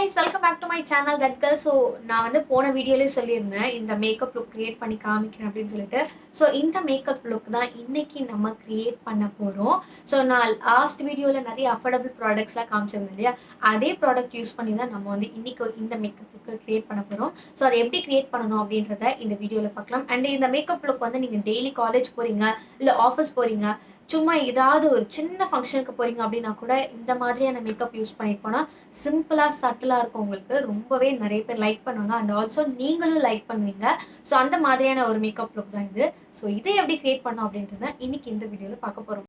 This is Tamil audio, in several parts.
guys, welcome back to my channel that girl. So நான் வந்து போன வீடியோலயே சொல்லியிருந்தேன் இந்த மேக்கப் லுக் கிரியேட் பண்ணி காமிக்கிறேன் அப்படின்னு சொல்லிட்டு. ஸோ இந்த மேக்கப் லுக் தான் இன்னைக்கு நம்ம கிரியேட் பண்ண போகிறோம். ஸோ நான் லாஸ்ட் வீடியோவில் நிறைய அஃபோர்டபுள் ப்ராடக்ட்ஸ்லாம் காமிச்சிருந்தேன் இல்லையா, அதே ப்ராடக்ட் யூஸ் பண்ணி தான் நம்ம வந்து இன்னைக்கு இந்த மேக்கப் லுக்கு கிரியேட் பண்ண போகிறோம். ஸோ அதை எப்படி கிரியேட் பண்ணணும் அப்படின்றத இந்த வீடியோவில் பார்க்கலாம். அண்ட் இந்த மேக்கப் லுக் வந்து நீங்கள் டெய்லி காலேஜ் போகிறீங்க, இல்லை ஆஃபீஸ் போகிறீங்க, சும்மா ஏதாவது ஒரு சின்ன ஃபங்க்ஷனுக்கு போகிறீங்க அப்படின்னா கூட இந்த மாதிரியான மேக்கப் யூஸ் பண்ணிட்டு போனால் சிம்பிளாக சட்டிலாக இருக்கும். உங்களுக்கு ரொம்பவே நிறைய பேர் லைக் பண்ணுவாங்க அண்ட் ஆல்சோ நீங்களும் லைக் பண்ணுவீங்க. ஸோ அந்த மாதிரியான ஒரு மேக்கப் லுக் தான் இது. ஸோ இதை எப்படி கிரியேட் பண்ணோம் அப்படின்றத இன்னைக்கு இந்த வீடியோவில் பார்க்க போகிறோம்.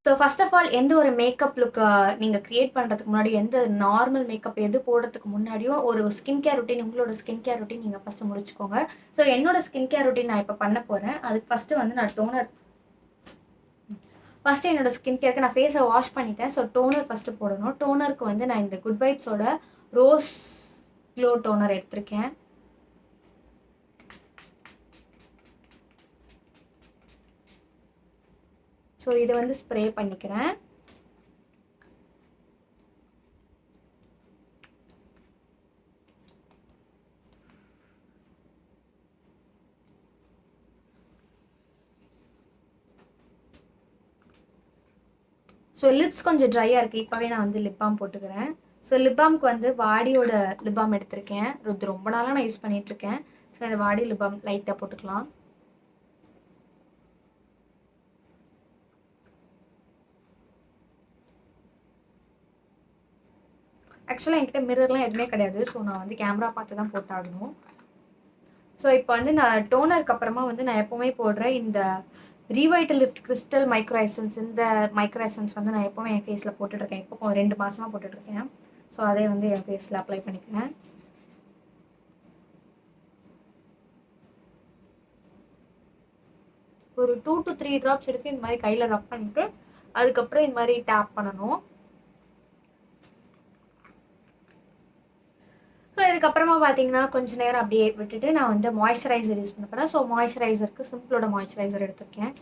ஸோ ஃபர்ஸ்ட் ஆஃப் ஆல் எந்த ஒரு மேக்கப் லுக் நீங்கள் க்ரியேட் பண்ணுறதுக்கு முன்னாடி, எந்த நார்மல் மேக்கப் எது போடுறதுக்கு முன்னாடியும் ஒரு ஸ்கின் கேர் ரொட்டீன், உங்களோட ஸ்கின் கேர் ரொட்டீன் நீங்கள் ஃபஸ்ட்டு முடிச்சுக்கோங்க. ஸோ என்னோட ஸ்கின் கேர் ரொட்டீன் நான் இப்போ பண்ண போகிறேன். அதுக்கு ஃபஸ்ட்டு வந்து நான் ஃபஸ்ட்டு என்னோட ஸ்கின் கேருக்கு நான் ஃபேஸை வாஷ் பண்ணிட்டேன். ஸோ டோனர் ஃபஸ்ட்டு போடணும். டோனருக்கு வந்து நான் இந்த குட் வைப்ஸோட ரோஸ் க்ளோ டோனர் எடுத்திருக்கேன். ஸோ இதை வந்து ஸ்ப்ரே பண்ணிக்கிறேன். ஸோ லிப்ஸ் கொஞ்சம் ட்ரையாக இருக்குது, இப்போவே நான் வந்து லிப் பாம் போட்டுக்கிறேன். ஸோ லிப் பாம்க்கு வந்து வாடியோட லிப் பாம் எடுத்திருக்கேன். ரொம்ப நாளாக நான் யூஸ் பண்ணிகிட்ருக்கேன். ஸோ இந்த வாடி லிப் பாம் லைட்டாக போட்டுக்கலாம். ஆக்சுவலாக என்கிட்ட மிரர்லாம் எதுவுமே கிடையாது. ஸோ நான் வந்து கேமரா பார்த்து தான் போட்டாகணும். ஸோ இப்போ வந்து நான் டோனருக்கு அப்புறமா வந்து நான் எப்போவுமே போடுற இந்த ரீவைட்டல் லிஃப்ட் கிறிஸ்டல் மைக்ரோ எசன்ஸ், இந்த மைக்ரோ எசன்ஸ் வந்து நான் எப்போவுமே என் ஃபேஸில் போட்டுட்ருக்கேன். இப்போ 2 மாதமாக போட்டுட்ருக்கேன். ஸோ அதே வந்து என் ஃபேஸில் அப்ளை பண்ணிக்கிறேன். ஒரு 2 to 3 ட்ராப்ஸ் எடுத்து இந்த மாதிரி கையில் ரப் பண்ணிட்டு அதுக்கப்புறம் இந்த மாதிரி டேப் பண்ணணும். ஸோ இதுக்கப்புறமா பார்த்தீங்கன்னா கொஞ்சம் நேரம் அப்படியே விட்டுட்டு நான் வந்து மாய்ஸ்சரைசர் யூஸ் பண்ண போகிறேன். ஸோ மாய்ஸ்சரைசருக்கு சிம்பிளோட மாய்ஸ்சரைசர் எடுத்திருக்கேன்.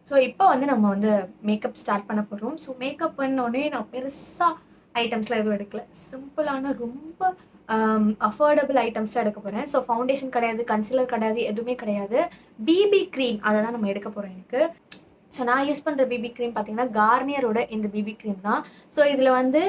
ஸோ இப்போ வந்து நம்ம வந்து மேக்கப் ஸ்டார்ட் பண்ண போகிறோம். ஸோ மேக்கப் பண்ணோடனே நான் பெருசாக ஐட்டம்ஸ்லாம் எதுவும் எடுக்கல. சிம்பிளான ரொம்ப அஃபோர்டபுள் ஐட்டம்ஸ் தான் எடுக்க போகிறேன். ஸோ ஃபவுண்டேஷன் கிடையாது, கன்சிலர் கிடையாது, எதுவுமே கிடையாது. பிபி க்ரீம் அதை தான் நம்ம எடுக்க போகிறோம் எனக்கு. ஸோ நான் யூஸ் பண்ணுற பிபி க்ரீம் பார்த்தீங்கன்னா கார்னியரோட இந்த பிபி க்ரீம் தான். ஸோ இதில் வந்து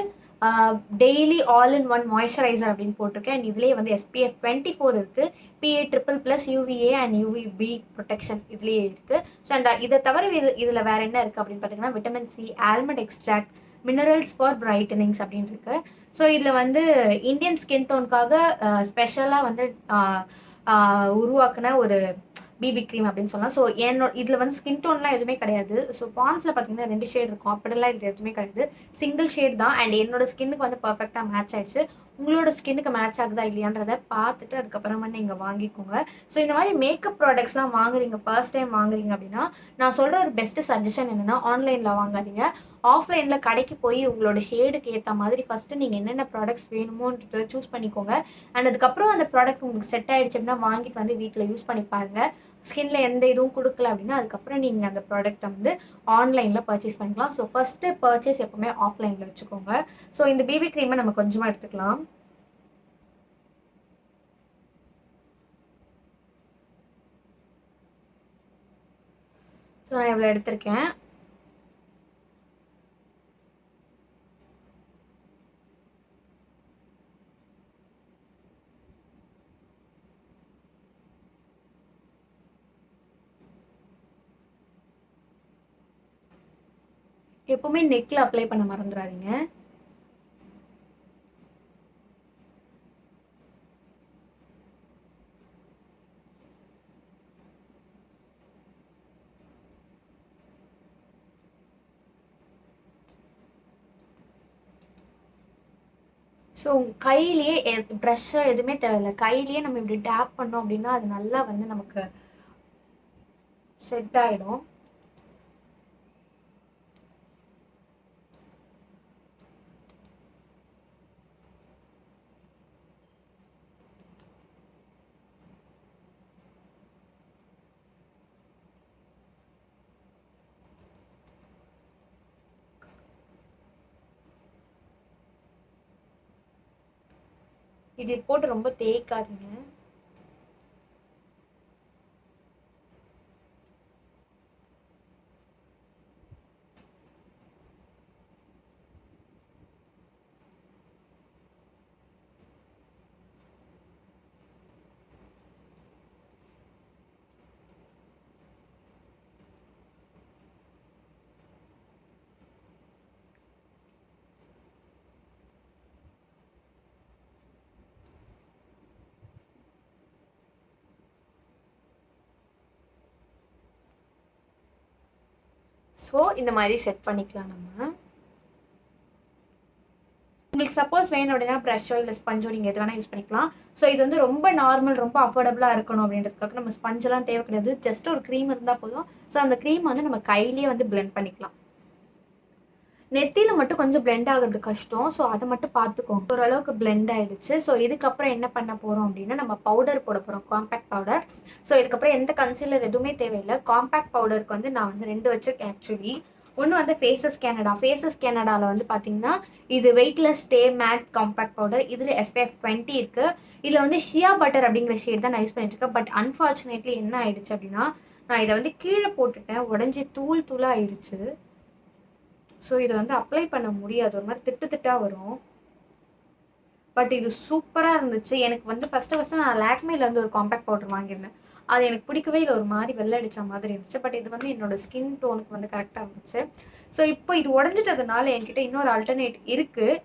daily all in one moisturiser அப்படின்னு போட்டிருக்கேன். அண்ட் இதுலேயே வந்து SPF 24 இருக்குது, PA++, UVA and UVB protection இதுலேயே இருக்குது. ஸோ அண்ட் இதை தவிர இதில் வேறு என்ன இருக்குது அப்படின்னு பார்த்தீங்கன்னா vitamin C, almond extract, minerals for brightenings அப்படின்னு இருக்கு. ஸோ இதில் வந்து இந்தியன் ஸ்கின் டோனுக்காக ஸ்பெஷலாக வந்து உருவாக்குன ஒரு பிபி க்ரீம் அப்படின்னு சொல்லலாம். ஸோ இதில் வந்து ஸ்கின் டோன்லாம் எதுவுமே கிடையாது. ஸோ பான்ஸில் பார்த்தீங்கன்னா 2 ஷேட் இருக்கும், அப்படிலாம் இது எதுவுமே கிடையாது, சிங்கிள் ஷேட் தான். அண்ட் என்னோட ஸ்கின்னுக்கு வந்து பர்ஃபெக்டாக மேட்ச் ஆயிடுச்சு. உங்களோட ஸ்கின்னுக்கு மேட்ச் ஆகுதா இல்லையான்றதை பார்த்துட்டு அதுக்கப்புறமா நீங்கள் வாங்கிக்கோங்க. ஸோ இந்த மாதிரி மேக்கப் ப்ராடக்ட்ஸ்லாம் வாங்குறீங்க, ஃபர்ஸ்ட் டைம் வாங்குறீங்க அப்படின்னா நான் சொல்கிற ஒரு பெஸ்ட் சஜஷன் என்னென்னா ஆன்லைனில் வாங்காதீங்க. ஆஃப்லைனில் கடைக்கு போய் உங்களோட ஷேடுக்கு ஏற்ற மாதிரி ஃபஸ்ட்டு நீங்கள் என்னென்ன ப்ராடக்ட்ஸ் வேணுமோன்றதை சூஸ் பண்ணிக்கோங்க. அண்ட் அதுக்கப்புறம் அந்த ப்ராடக்ட் உங்களுக்கு செட் ஆகிடுச்சு அப்படின்னா வாங்கிட்டு வந்து வீட்டில் யூஸ் பண்ணி பாருங்கள். ஸ்கின்ல எந்த இதுவும் கொடுக்கல அப்படின்னா அதுக்கப்புறம் நீங்கள் அந்த ப்ராடக்ட்டை வந்து ஆன்லைனில் பர்ச்சேஸ் பண்ணிக்கலாம். ஸோ ஃபஸ்ட்டு பர்ச்சேஸ் எப்போவுமே ஆஃப்லைனில் வச்சுக்கோங்க. ஸோ இந்த பிபி க்ரீமை நம்ம கொஞ்சமாக எடுத்துக்கலாம். ஸோ நான் இவ்வளோ எடுத்திருக்கேன். எப்பவுமே நெக்ல அப்ளை பண்ண மறந்துடாதீங்க. ஸோ கையிலேயே ப்ரஷ்ஷோ எதுவுமே தேவையில்ல. கையிலேயே நம்ம இப்படி டேப் பண்ணோம் அப்படின்னா அது நல்லா வந்து நமக்கு செட் ஆயிடும். இது போட்டு ரொம்ப தேய்க்காதீங்க. ஸோ இந்த மாதிரி செட் பண்ணிக்கலாம் நம்ம. உங்களுக்கு சப்போஸ் வேணும் அப்படின்னா ப்ரஷ்ஷோ இல்லை ஸ்பஞ்சோ நீங்கள் எது வேணால் யூஸ் பண்ணிக்கலாம். ஸோ இது வந்து ரொம்ப நார்மல், ரொம்ப அஃபோர்டபுளாக இருக்கணும் அப்படின்றதுக்காக நம்ம ஸ்பஞ்செல்லாம் தேவை கிடையாது. ஜஸ்ட் ஒரு க்ரீம் இருந்தால் போதும். ஸோ அந்த க்ரீம் வந்து நம்ம கையிலேயே வந்து பிளெண்ட் பண்ணிக்கலாம். நெத்தியில் மட்டும் கொஞ்சம் பிளெண்ட் ஆகுறது கஷ்டம். ஸோ அதை மட்டும் பார்த்துக்கோங்க. ஓரளவுக்கு பிளெண்ட் ஆகிடுச்சு. ஸோ இதுக்கப்புறம் என்ன பண்ண போகிறோம் அப்படின்னா நம்ம பவுடர் போட போகிறோம், காம்பேக்ட் பவுடர். ஸோ இதுக்கப்புறம் எந்த கன்சீலர் எதுவுமே தேவையில்லை. காம்பேக்ட் பவுடருக்கு வந்து நான் வந்து 2 வச்சுருக்கேன் ஆக்சுவலி. ஒன்று வந்து ஃபேஸஸ் கேனடாவில் வந்து பார்த்தீங்கன்னா இது weightless stay matte compact powder. இதில் SPF 20 இருக்குது. இதில் வந்து ஷியா பட்டர் அப்படிங்கிற ஷேட் தான் நான் யூஸ் பண்ணிட்டு இருக்கேன். பட் அன்ஃபார்ச்சுனேட்லி என்ன ஆயிடுச்சு அப்படின்னா நான் இதை வந்து கீழே போட்டுட்டேன், உடஞ்சி தூள் தூளாக ஆயிடுச்சு. ஸோ இதை வந்து அப்ளை பண்ண முடியாது, ஒரு மாதிரி திட்டாக வரும். பட் இது சூப்பராக இருந்துச்சு. எனக்கு வந்து ஃபஸ்ட்டு நான் லாக்மேல வந்து ஒரு காம்பேக்ட் பவுடர் வாங்கியிருந்தேன். அது எனக்கு பிடிக்கவே இல்லை, ஒரு மாதிரி வெள்ளை அடித்த மாதிரி இருந்துச்சு. பட் இது வந்து என்னோட ஸ்கின் டோனுக்கு வந்து கரெக்டாக இருந்துச்சு. ஸோ இப்போ இது உடஞ்சிட்டதுனால என்கிட்ட இன்னொரு ஆல்டர்னேட் இருக்குது.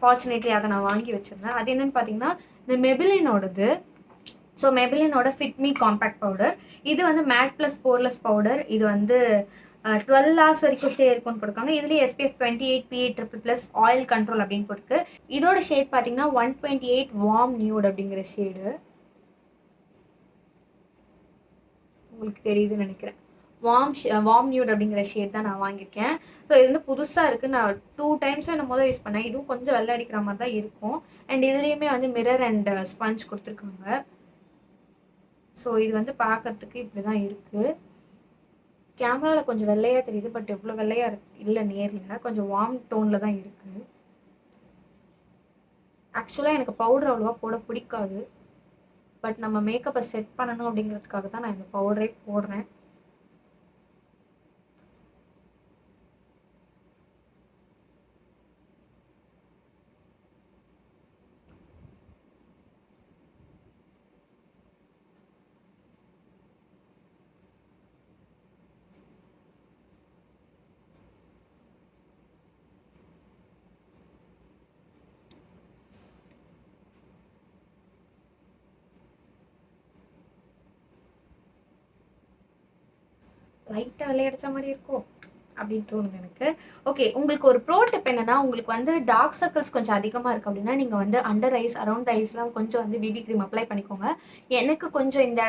ஃபார்ச்சுனேட்லி அதை நான் வாங்கி வச்சுருந்தேன். அது என்னென்னு பார்த்தீங்கன்னா இந்த மெபிலினோடது. ஸோ மெபிலினோட ஃபிட் மீ காம்பேக்ட் பவுடர். இது வந்து மேட் ப்ளஸ் போர்லெஸ் பவுடர். இது வந்து 12 hours வரைக்கும் ஸ்டே இருக்கும்னு கொடுக்காங்க. இதுலேயே SPF 28 PA++ ஆயில் கண்ட்ரோல் அப்படின்னு போட்டுருக்கு. இதோட ஷேட் பார்த்தீங்கன்னா 128 வார்ம் நியூட் அப்படிங்கிற ஷேடு. உங்களுக்கு தெரியுதுன்னு நினைக்கிறேன். வார்ம் நியூட் அப்படிங்கிற ஷேட் தான் நான் வாங்கியிருக்கேன். ஸோ இது வந்து புதுசாக இருக்குது. நான் 2 times நான் முதல் யூஸ் பண்ணேன். இதுவும் கொஞ்சம் வெள்ளை அடிக்கிற மாதிரி தான் இருக்கும். அண்ட் இதுலேயுமே வந்து மிரர் அண்ட் ஸ்பஞ்ச் கொடுத்துருக்காங்க. ஸோ இது வந்து பார்க்கறதுக்கு இப்படி தான் இருக்குது. கேமராவில் கொஞ்சம் வெள்ளையாக தெரியுது, பட் எவ்வளோ வெள்ளையாக இல்லை நேரில். கொஞ்சம் வார்ம் டோனில் தான் இருக்குது. ஆக்சுவலாக எனக்கு பவுடர் அவ்வளோவா போட பிடிக்காது. பட் நம்ம மேக்கப்பை செட் பண்ணணும் அப்படிங்கிறதுக்காக தான் நான் இந்த பவுடரே போடுறேன். லைட்டாக விளையாடிச்ச மாதிரி இருக்கும் அப்படின்னு தோணுது எனக்கு. ஓகே, உங்களுக்கு ஒரு ப்ரோ டிப் என்னன்னா, உங்களுக்கு வந்து டார்க் சர்க்கிள்ஸ் கொஞ்சம் அதிகமாக இருக்குது அப்படின்னா நீங்கள் வந்து அண்டர் ஐஸ், அரௌண்ட் ஐஸ்லாம் கொஞ்சம் வந்து பிபி க்ரீம் அப்ளை பண்ணிக்கோங்க. எனக்கு கொஞ்சம் இந்த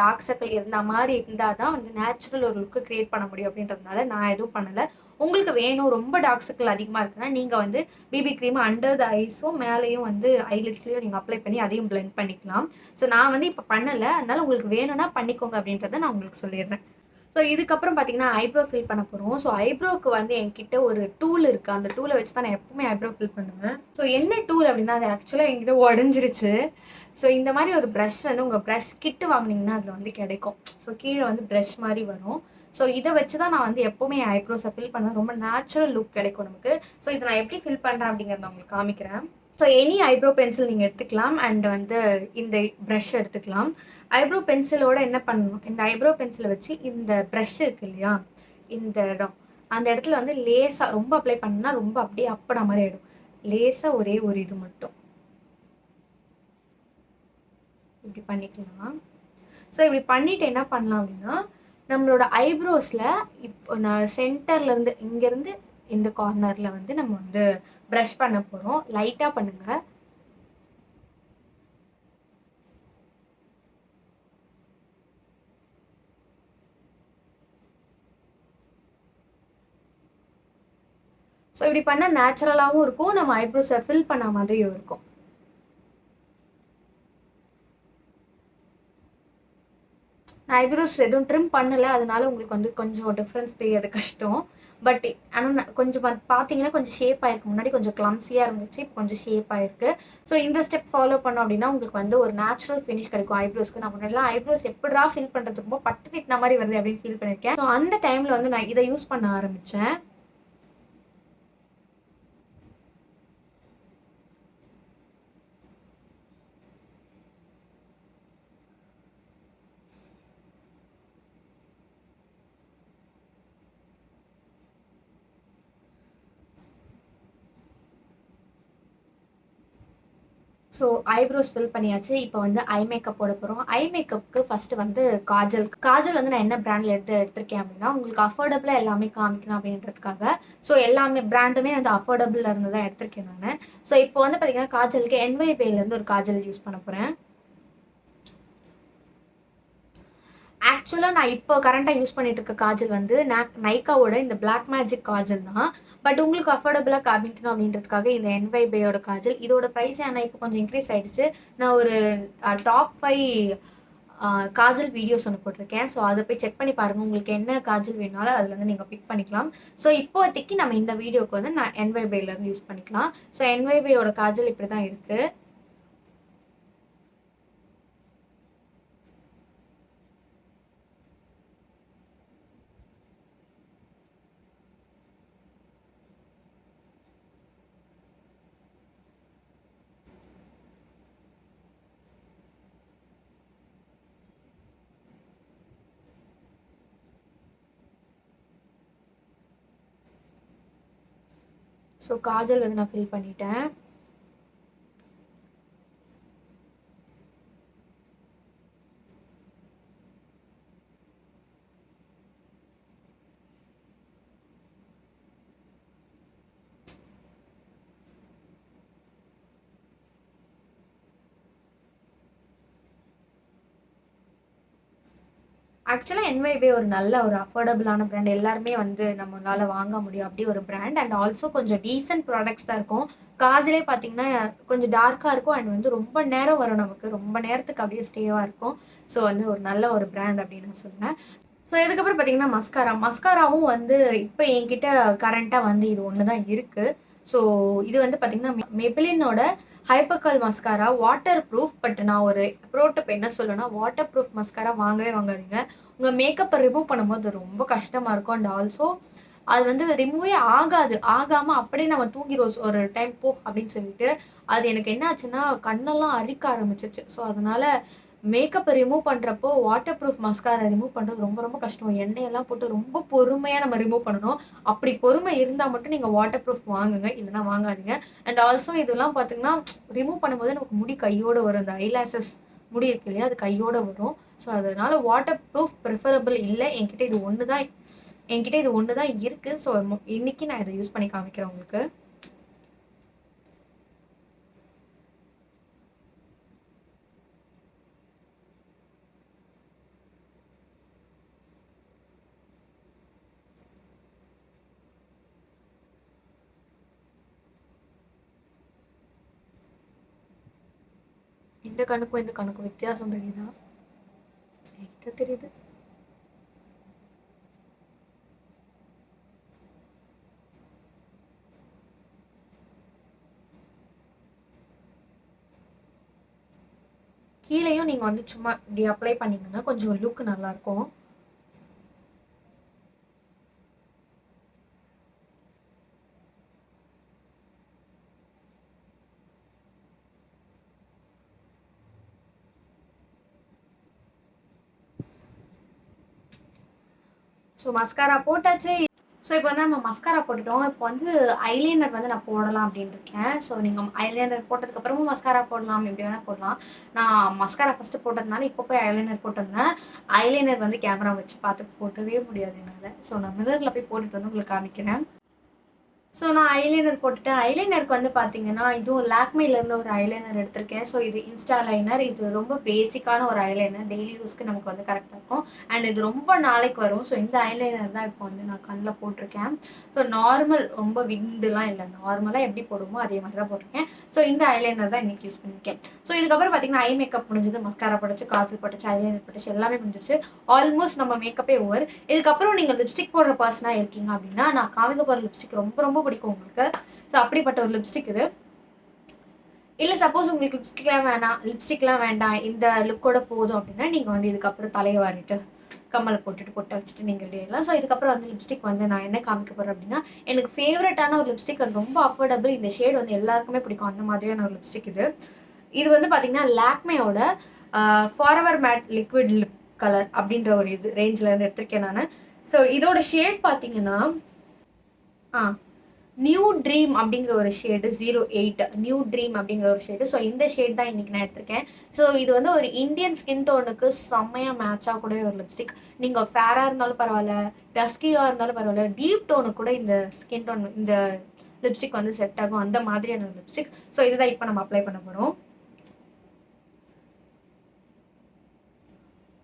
டார்க் சர்க்கிள் இருந்த மாதிரி இருந்தால் தான் வந்து நேச்சுரல் ஒரு லுக்கு க்ரியேட் பண்ண முடியும் அப்படின்றதுனால நான் எதுவும் பண்ணலை. உங்களுக்கு வேணும் ரொம்ப டார்க் சர்க்கிள் அதிகமாக இருக்குன்னா நீங்கள் வந்து பிபி க்ரீம் அண்டர் த ஐஸும் மேலேயும் வந்து ஐலிட்ஸ்லேயும் நீங்கள் அப்ளை பண்ணி அதையும் பிளெண்ட் பண்ணிக்கலாம். ஸோ நான் வந்து இப்போ பண்ணலை, அதனால உங்களுக்கு வேணும்னா பண்ணிக்கோங்க அப்படின்றத நான் உங்களுக்கு சொல்லிடுறேன். ஸோ இதுக்கப்புறம் பார்த்தீங்கன்னா ஐப்ரோ ஃபில் பண்ண போகிறோம். ஸோ ஐப்ரோவுக்கு வந்து என்கிட்ட ஒரு டூல் இருக்குது. அந்த டூலை வச்சு தான் நான் எப்பவுமே ஐப்ரோ ஃபில் பண்ணுவேன். ஸோ என்ன டூல் அப்படின்னா அது ஆக்சுவலாக என்கிட்ட உடஞ்சிருச்சு. ஸோ இந்த மாதிரி ஒரு ப்ரஷ் வந்து உங்கள் ப்ரஷ் கிட்டு வாங்கினீங்கன்னா அதில் வந்து கிடைக்கும். ஸோ கீழே வந்து ப்ரஷ் மாதிரி வரும். ஸோ இதை வச்சு தான் நான் வந்து எப்போவுமே ஐப்ரோஸை ஃபில் பண்ணுவேன். ரொம்ப நேச்சுரல் லுக் கிடைக்கும் நமக்கு. ஸோ இதை நான் எப்படி ஃபில் பண்ணுறேன் அப்படிங்கிறத உங்களுக்கு காமிக்கிறேன். ஸோ எனி ஐப்ரோ பென்சில் நீங்கள் எடுத்துக்கலாம். அண்ட் வந்து இந்த ப்ரஷ் எடுத்துக்கலாம். ஐப்ரோ பென்சிலோட என்ன பண்ணணும், இந்த ஐப்ரோ பென்சிலை வச்சு இந்த ப்ரஷ் இருக்கு இல்லையா, இந்த இடம், அந்த இடத்துல வந்து லேசாக, ரொம்ப அப்ளை பண்ணா ரொம்ப அப்படியே அப்பட மாதிரி ஆகிடும். லேசாக ஒரே ஒரு இது மட்டும் இப்படி பண்ணிக்கலாம். ஸோ இப்படி பண்ணிவிட்டு என்ன பண்ணலாம் அப்படின்னா நம்மளோட ஐப்ரோஸில் இப்போ நான் சென்டர்லேருந்து இங்கேருந்து இந்த கார்னர்ல வந்து நம்ம வந்து ப்ரஷ் பண்ண போறோம். லைட்டா பண்ணுங்க. ஸோ இப்படி பண்ணா நேச்சுரலாவும் இருக்கும். நம்ம ஐப்ரோஸ ஃபில் பண்ண மாதிரியும் இருக்கும். நான் ஐப்ரோஸ் எதுவும் ட்ரிம் பண்ணல. அதனால உங்களுக்கு வந்து கொஞ்சம் டிஃபரன்ஸ் தெரியாது கஷ்டம். பட் ஆனா கொஞ்சம் பார்த்தீங்கன்னா கொஞ்சம் ஷேப் ஆயிருக்கு. முன்னாடி கொஞ்சம் கிளம்ஸியா இருந்துச்சு. இப்போ கொஞ்சம் ஷேப் ஆயிருக்கு. ஸோ இந்த ஸ்டெப் ஃபாலோ பண்ணோம் அப்படின்னா உங்களுக்கு வந்து ஒரு நேச்சுரல் ஃபினிஷ் கிடைக்கும் ஐப்ரோஸ்க்கு. நான் முன்னாடிலாம் ஐப்ரோஸ் எப்படிடா ஃபில் பண்றது ரொம்ப பட்டு திட்டின மாதிரி வருது அப்படின்னு ஃபீல் பண்ணியிருக்கேன். ஸோ அந்த டைம்ல வந்து நான் இதை யூஸ் பண்ண ஆரம்பிச்சேன். ஸோ ஐப்ரோஸ் ஃபில் பண்ணியாச்சு. இப்போ வந்து ஐ மேக்கப் போட போகிறோம். ஐ மேக்கப்புக்கு ஃபஸ்ட்டு வந்து காஜல். காஜல் வந்து நான் என்ன பிராண்டில் எடுத்திருக்கேன் அப்படின்னா உங்களுக்கு அஃபோர்டபுளாக எல்லாமே காமிக்கணும் அப்படின்றதுக்காக. ஸோ எல்லாமே பிராண்டுமே வந்து அஃபோர்டபுளில் இருந்து தான் எடுத்திருக்கேன் நான். ஸோ இப்போ வந்து பார்த்தீங்கன்னா காஜலுக்கு என்வைபேலேருந்து ஒரு காஜல் யூஸ் பண்ண போகிறேன். ஆக்சுவலாக நான் இப்போ கரண்ட்டாக யூஸ் பண்ணிட்டு இருக்க காஜல் வந்து நைக்காவோட இந்த பிளாக் மேஜிக் காஜல் தான். பட் உங்களுக்கு அஃபோர்டபுளாக காமிக்கணும் அப்படின்றதுக்காக இந்த என்வைபேயோட காஜல். இதோட ப்ரைஸ் ஆனால் இப்போ கொஞ்சம் இன்க்ரீஸ் ஆயிடுச்சு. நான் ஒரு டாப் 5 காஜல் வீடியோஸ் ஒன்று போட்டிருக்கேன். ஸோ அதை போய் செக் பண்ணி பாருங்கள். உங்களுக்கு என்ன காஜல் வேணாலும் அதில் வந்து நீங்கள் பிக் பண்ணிக்கலாம். ஸோ இப்போதைக்கு நம்ம இந்த வீடியோக்கு வந்து நான் என்வைபேலேருந்து யூஸ் பண்ணிக்கலாம். ஸோ என்வைபேயோட காஜல் இப்படி தான் இருக்குது. ஸோ காஜல் வந்து நான் ஃபில் பண்ணிட்டேன். ஆக்சுவலாக என்வைபே ஒரு நல்ல ஒரு அஃபோர்டபுளான பிராண்ட். எல்லாருமே வந்து நம்மளால வாங்க முடியும் அப்படி ஒரு பிராண்ட். அண்ட் ஆல்சோ கொஞ்சம் டீசென்ட் ப்ராடக்ட்ஸ் தான் இருக்கும். காஜலே பார்த்தீங்கன்னா கொஞ்சம் டார்க்காக இருக்கும் அண்ட் வந்து ரொம்ப நேரம் வரும், நமக்கு ரொம்ப நேரத்துக்கு அப்படியே ஸ்டேவாக இருக்கும். ஸோ வந்து ஒரு நல்ல ஒரு பிராண்ட் அப்படின்னு நான் சொல்லுவேன். ஸோ இதுக்கப்புறம் பார்த்தீங்கன்னா மஸ்காராவும் வந்து இப்போ என்கிட்ட கரண்ட்டாக வந்து இது ஒன்று தான் இருக்குது. ஸோ இது வந்து பார்த்தீங்கன்னா மெபிலினோட ஹைப்பர்கல் மஸ்காரா வாட்டர் ப்ரூஃப். பட் நான் ஒரு ப்ரோ டிப் என்ன சொல்லணும்னா வாட்டர் ப்ரூஃப் மஸ்காரா வாங்கவே வாங்காதீங்க. உங்கள் மேக்கப்பை ரிமூவ் பண்ணும்போது ரொம்ப கஷ்டமாக இருக்கும். அண்ட் ஆல்சோ அது வந்து ரிமூவே ஆகாமல் அப்படியே நம்ம தூங்கிடுவோம் ஒரு டைம் போ அப்படின்னு சொல்லிட்டு. அது எனக்கு என்ன ஆச்சுன்னா கண்ணெல்லாம் அரிக்க ஆரம்பிச்சிச்சு. ஸோ அதனால மேக்கப்பை ரிமூவ் பண்ணுறப்போ வாட்டர் ப்ரூஃப் மஸ்காரா ரிமூவ் பண்ணுறது ரொம்ப ரொம்ப கஷ்டம். எண்ணெயெல்லாம் போட்டு ரொம்ப பொறுமையாக நம்ம ரிமூவ் பண்ணணும். அப்படி பொறுமை இருந்தால் மட்டும் நீங்கள் வாட்டர் ப்ரூஃப் வாங்குங்க, இல்லைன்னா வாங்காதீங்க. அண்ட் ஆல்சோ இதெல்லாம் பார்த்தீங்கன்னா ரிமூவ் பண்ணும்போது நமக்கு முடி கையோடு வரும். இந்த ஐலாஷஸ் முடி இருக்கு இல்லையா, அது கையோடு வரும். ஸோ அதனால வாட்டர் ப்ரூஃப் ப்ரிஃபரபிள் இல்லை. என்கிட்ட இது ஒன்று தான் இருக்குது. ஸோ இன்னைக்கு நான் இதை யூஸ் பண்ணி காமிக்கிறேன் உங்களுக்கு. இந்த கணக்கும் இந்த கணக்கும் வித்தியாசம் தெரியுதா? எனக்கு தெரியுது. கீழேயும் நீங்கள் வந்து சும்மா இப்படி அப்ளை பண்ணிங்கன்னா கொஞ்சம் லுக் நல்லாயிருக்கும். ஸோ மஸ்காரா போட்டாச்சு. ஸோ இப்போ வந்து நம்ம மஸ்காரா போட்டுட்டோம். இப்போ வந்து ஐலைனர் வந்து நான் போடலாம் அப்படின்னு இருக்கேன். ஸோ நீங்கள் ஐலைனர் போட்டதுக்கப்புறமும் மஸ்காரா போடலாம், எப்படி வேணால் போடலாம். நான் மஸ்காரா ஃபஸ்ட்டு போட்டதுனால இப்போ போய் ஐலைனர் போட்டிருந்தேன். ஐலைனர் வந்து கேமரா வச்சு பார்த்து போட்டவே முடியாது என்னால். ஸோ நான் மிரரில் போய் போட்டுட்டு வந்து உங்களுக்கு காமிக்கிறேன். ஸோ நான் ஐலைனர் போட்டுட்டேன். ஐலைனருக்கு வந்து பார்த்தீங்கன்னா, இதுவும் லாக்மேலேருந்து ஒரு ஐலைனர் எடுத்திருக்கேன். ஸோ இது இன்ஸ்டா லைனர். இது ரொம்ப பேசிக்கான ஒரு ஐலைனர். டெய்லி யூஸ்க்கு நமக்கு வந்து கரெக்ட்டா இருக்கும். அண்ட் இது ரொம்ப நாளைக்கு வரும். ஸோ இந்த ஐலைனர் தான் இப்போ வந்து நான் கண்ல போட்டிருக்கேன். ஸோ நார்மல் ரொம்ப விண்டுலாம் இல்ல. நார்மலா எப்படி போடுவோமோ அதே மாதிரி தான் போட்டிருக்கேன். ஸோ இந்த ஐலைனர் தான் இன்னைக்கு யூஸ் பண்ணியிருக்கேன். ஸோ இதுக்கப்புறம் பார்த்தீங்கன்னா, ஐ மேக்கப் முடிஞ்சது. மஸ்காரா போட்டுச்சு, காஜல் போட்டுச்சு, ஐலைனர் போட்டுச்சு, எல்லாமே முடிஞ்சிருச்சு. ஆல்மோஸ்ட் நம்ம மேக்கப்பே ஓவர். இதுக்கப்புறம் நீங்க லிப்ஸ்டிக் போடுற பர்சனா இருக்கீங்க அப்படின்னா, நான் காமிக்க போற லிப்ஸ்டிக் ரொம்ப ரொம்ப பிடிக்கும் உங்களுக்கு. ஸோ அப்படிப்பட்ட ஒரு லிப்ஸ்டிக் இது. இல்ல சப்போஸ் உங்களுக்கு லிப்ஸ்டிக்லாம் வேண்டாம், இந்த லுக்கோட போதும் அப்படின்னா நீங்க வந்து இதுக்கப்புறம் தலையை வாரிட்டு கம்மலை போட்டுட்டு பொட்டை வச்சுட்டு நீங்க ரெடி ஆயிடலாம். ஸோ இதுக்கப்புறம் வந்து லிப்ஸ்டிக் வந்து நான் என்ன காமிக்க போறேன் அப்படின்னா, எனக்கு ஃபேவரட்டான ஒரு லிப்ஸ்டிக், அது ரொம்ப அஃபோர்டபுள். இந்த ஷேட் வந்து எல்லாருக்குமே பிடிக்கும், அந்த மாதிரியான ஒரு லிப்ஸ்டிக் இது. இது வந்து பாத்தீங்கன்னா லாக்மேயோட forever matte liquid lip colour அப்படின்ற ஒரு இது ரேஞ்சில் இருந்து எடுத்திருக்கேன் நான். ஸோ இதோட ஷேட் பார்த்தீங்கன்னா நியூ ட்ரீம் அப்படிங்கிற ஒரு ஷேடு 08 நியூ ட்ரீம் அப்படிங்கிற ஒரு ஷேடு. ஸோ இந்த ஷேட் தான் இன்னைக்கு நான் எடுத்திருக்கேன். ஸோ இது வந்து ஒரு இந்தியன் ஸ்கின் டோனுக்கு செம்மையா மேட்ச் ஆகக்கூடிய ஒரு லிப்ஸ்டிக். நீங்க ஃபேரா இருந்தாலும் பரவாயில்ல, டஸ்கியா இருந்தாலும் பரவாயில்ல, டீப் டோனுக்கு கூட இந்த ஸ்கின் டோன் இந்த லிப்ஸ்டிக் வந்து செட் ஆகும், அந்த மாதிரியான ஒரு லிப்ஸ்டிக். ஸோ இதுதான் இப்போ நம்ம அப்ளை பண்ண போறோம்.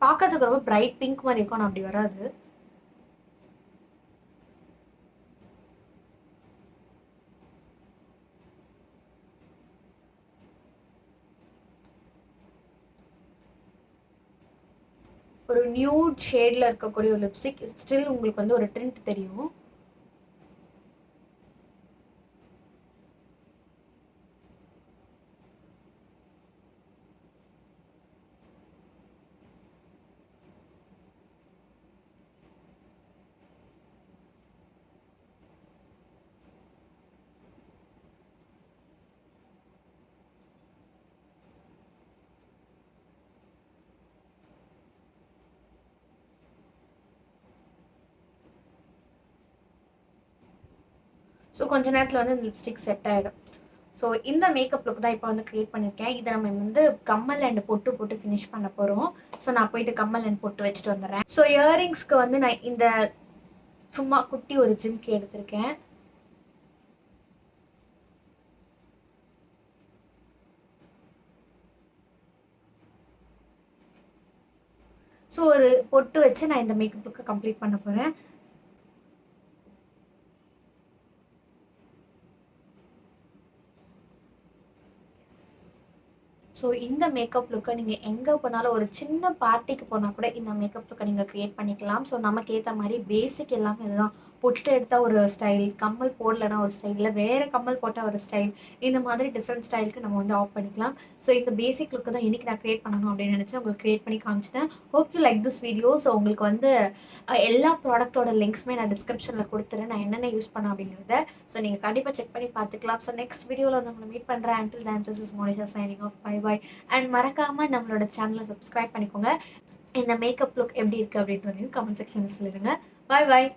பார்க்கறதுக்கு ரொம்ப பிரைட் பிங்க் மாதிரி இருக்கும், ஆனால் அப்படி வராது. ஒரு நியூட் ஷேட்ல இருக்கக்கூடிய ஒரு லிப்ஸ்டிக். ஸ்டில் உங்களுக்கு வந்து ஒரு ட்ரிண்ட் தெரியும். ஸோ கொஞ்ச நேரத்தில் வந்து இந்த லிப்ஸ்டிக் செட் ஆகிடும். ஸோ இந்த மேக்கப் லுக் தான் இப்போ வந்து க்ரியேட் பண்ணியிருக்கேன். இதை நம்ம வந்து கம்மல் அண்ட் பொட்டு போட்டு ஃபினிஷ் பண்ண போகிறோம். ஸோ நான் போயிட்டு கம்மல் அண்ட் பொட்டு வச்சுட்டு வந்துடுறேன். ஸோ இயரிங்ஸ்க்கு வந்து நான் இந்த சும்மா குட்டி ஒரு ஜிம்கி எடுத்திருக்கேன். ஸோ ஒரு பொட்டு வச்சு நான் இந்த மேக்கப் லுக்கை கம்ப்ளீட் பண்ண போகிறேன். ஸோ இந்த மேக்கப் லுக்கை நீங்கள் எங்கே போனாலும், ஒரு சின்ன பார்ட்டிக்கு போனால் கூட இந்த மேக்கப் லுக்கை நீங்கள் க்ரியேட் பண்ணிக்கலாம். ஸோ நமக்கு ஏற்ற மாதிரி பேசிக் எல்லாமே இதுதான். பொட்டு எடுத்தால் ஒரு ஸ்டைல், கம்மல் போடலைன்னா ஒரு ஸ்டைல், இல்லை வேறு கம்மல் போட்டால் ஒரு ஸ்டைல், இந்த மாதிரி டிஃப்ரெண்ட் ஸ்டைலுக்கு நம்ம வந்து ஆஃப் பண்ணிக்கலாம். ஸோ இந்த பேசிக் லுக்கு தான் இன்றைக்கி நான் க்ரியேட் பண்ணணும் அப்படின்னு நினச்சேன். உங்களுக்கு க்ரியேட் பண்ணி காமிச்சிட்டேன். Hope you like this video. So உங்களுக்கு வந்து எல்லா ப்ராடக்ட்டோட லிங்க்ஸுமே நான் டிஸ்கிரிப்ஷனில் கொடுத்துறேன், நான் என்னென்ன யூஸ் பண்ணேன் அப்படிங்கிறத. ஸோ நீங்கள் கண்டிப்பாக செக் பண்ணி பார்த்துக்கலாம். ஸோ நெக்ஸ்ட் வீடியோவில் வந்து உங்களை மீட் பண்ணுறேன். Until then this is Monisha signing off. Bye bye. And மறக்காமல் நம்மளோட சேனலை சப்ஸ்கிரைப் பண்ணிக்கோங்க. இந்த மேக்கப் லுக் எப்படி இருக்குது அப்படின்றதையும் கமெண்ட் செக்ஷனில் சொல்லிடுங்க. பாய் பாய்.